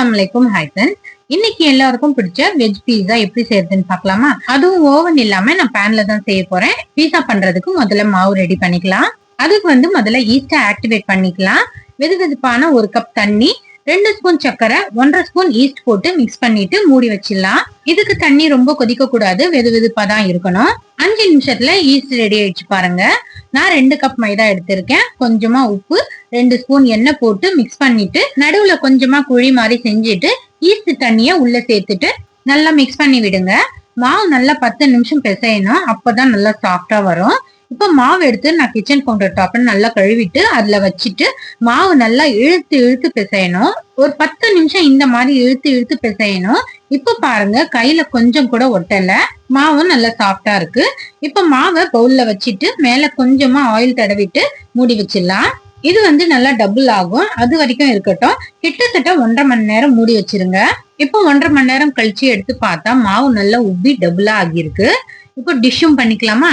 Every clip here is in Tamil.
அஸ்ஸலாமு அலைக்கும். ஹாய் ஃப்ரெண்ட்ஸ், இன்னைக்கு எல்லாருக்கும் பிடிச்ச வெஜ் பீஸா எப்படி செய்யறதுன்னு பார்க்கலாமா? அதுவும் ஓவன் இல்லாம நான் பேன்ல தான் செய்ய போறேன். பீஸா பண்றதுக்கு முதல்ல மாவு ரெடி பண்ணிக்கலாம். அதுக்கு முதல்ல ஈஸ்டை ஆக்டிவேட் பண்ணிக்கலாம். வெது வெதுப்பான 1 கப் தண்ணி, 2 ஸ்பூன் சர்க்கரை, 1.5 ஸ்பூன் ஈஸ்ட் போட்டு மிக்ஸ் பண்ணிட்டு மூடி வச்சிடலாம். இதுக்கு தண்ணி ரொம்ப கொதிக்க கூடாது, வெது வெதுப்பா தான் இருக்கணும். 5 நிமிஷத்துல ஈஸ்ட் ரெடி ஆயிடுச்சு பாருங்க. நான் 2 கப் மைதா எடுத்திருக்கேன். கொஞ்சமா உப்பு, 2 ஸ்பூன் எண்ணெய் போட்டு மிக்ஸ் பண்ணிட்டு நடுவுல கொஞ்சமா குழி மாதிரி செஞ்சுட்டு ஈஸ்ட் தண்ணிய உள்ள சேர்த்துட்டு நல்லா மிக்ஸ் பண்ணி விடுங்க. மாவு நல்லா 10 நிமிஷம் பிசையணும், அப்பதான் நல்லா சாஃப்டா வரும். இப்ப மாவு எடுத்து நான் கிச்சன் கவுண்டர் டாப்ல நல்லா கழுவிட்டு அதுல வச்சுட்டு மாவு நல்லா இழுத்து இழுத்து பிசையணும். ஒரு 10 நிமிஷம் இந்த மாதிரி இழுத்து இழுத்து பிசையணும். இப்ப பாருங்க, கையில கொஞ்சம் கூட ஒட்டல, மாவும் நல்லா சாஃப்டா இருக்கு. இப்ப மாவை பவுல்ல வச்சுட்டு மேல கொஞ்சமா ஆயில் தடவிட்டு மூடி வச்சிடலாம். இது நல்லா டபுள் ஆகும், அது வரைக்கும் இருக்கட்டும். கிட்டத்தட்ட 1.5 மணி நேரம் மூடி வச்சிருங்க. இப்போ 1.5 மணி நேரம் கழிச்சு எடுத்து பார்த்தா மாவு நல்லா உப்பி டபுளா ஆகியிருக்கு. இப்போ டிஷ்ஷும் பண்ணிக்கலாமா?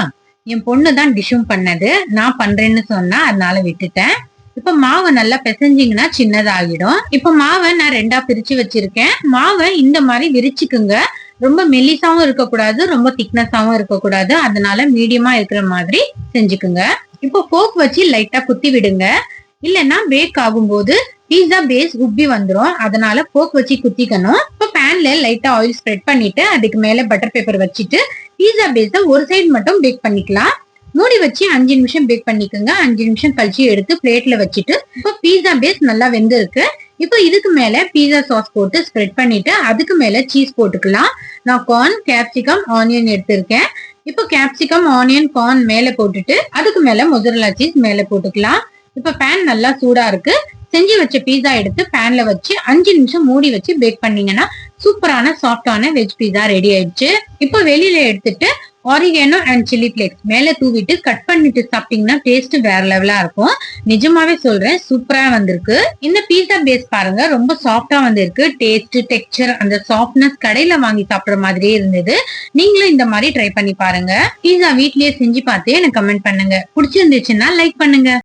என் பொண்ணு தான் டிஷ்ஷும் பண்ணது, நான் பண்றேன்னு சொன்னா அதனால விட்டுட்டேன். இப்ப மாவை நல்லா பிசைஞ்சிங்கன்னா சின்னதாகிடும். இப்ப மாவை நான் 2ஆ பிரிச்சு வச்சிருக்கேன். மாவை இந்த மாதிரி விரிச்சுக்குங்க. ரொம்ப மெல்லிசாவும் இருக்கக்கூடாது, ரொம்ப திக்னஸாவும் இருக்கக்கூடாது. அதனால மீடியமா இருக்கிற மாதிரி செஞ்சுக்குங்க. இப்போ போக் வச்சு லைட்டா குத்தி விடுங்க, இல்லைன்னா பேக் ஆகும்போது பீஸா பேஸ் உப்பி வந்துடும். அதனால போக் வச்சு குத்திக்கணும். இப்ப பேன்ல லைட்டா ஆயில் ஸ்ப்ரெட் பண்ணிட்டு அதுக்கு மேல பட்டர் பேப்பர் வச்சுட்டு பீஸா பேஸ ஒரு சைடு மட்டும் பேக் பண்ணிக்கலாம். மூடி வச்சு 5 நிமிஷம் பேக் பண்ணிக்கோங்க. 5 நிமிஷம் கழிச்சு எடுத்து பிளேட்ல வச்சுட்டு இப்போ பீஸா பேஸ் நல்லா வெந்திருக்கு. இப்போ இதுக்கு மேல பீஸா சாஸ் போட்டு ஸ்ப்ரெட் பண்ணிட்டு அதுக்கு மேல சீஸ் போட்டுக்கலாம். நான் கார்ன், கேப்சிகம், ஆனியன் எடுத்திருக்கேன். இப்போ கேப்சிகம், ஆனியன், கார்ன் மேல போட்டுட்டு அதுக்கு மேல மொசரல்லா சீஸ் மேல போட்டுக்கலாம். இப்ப பேன் நல்லா சூடா இருக்கு. செஞ்சு வச்ச பீஸா எடுத்து பேன்ல வச்சு 5 நிமிஷம் மூடி வச்சு பேக் பண்ணீங்கன்னா சூப்பரான சாஃப்டான வெஜ் பீஸா ரெடி ஆயிடுச்சு. இப்போ வெளியில எடுத்துட்டு ஆரிகேனோ அண்ட் சில்லி பிளேக்ஸ் மேல தூவிட்டு கட் பண்ணிட்டு சாப்பிட்டீங்கன்னா டேஸ்ட் வேற லெவலா இருக்கும். நிஜமாவே சொல்றேன், சூப்பரா வந்திருக்கு. இந்த பீஸா பேஸ் பாருங்க, ரொம்ப சாஃப்டா வந்திருக்கு. டேஸ்ட், டெக்ஸ்சர், அந்த சாஃப்ட்னஸ் கடையில வாங்கி சாப்பிடுற மாதிரியே இருந்தது. நீங்களும் இந்த மாதிரி ட்ரை பண்ணி பாருங்க. பீஸா வீட்லயே செஞ்சு பார்த்து எனக்கு கமெண்ட் பண்ணுங்க. பிடிச்சிருந்துச்சுன்னா லைக் பண்ணுங்க.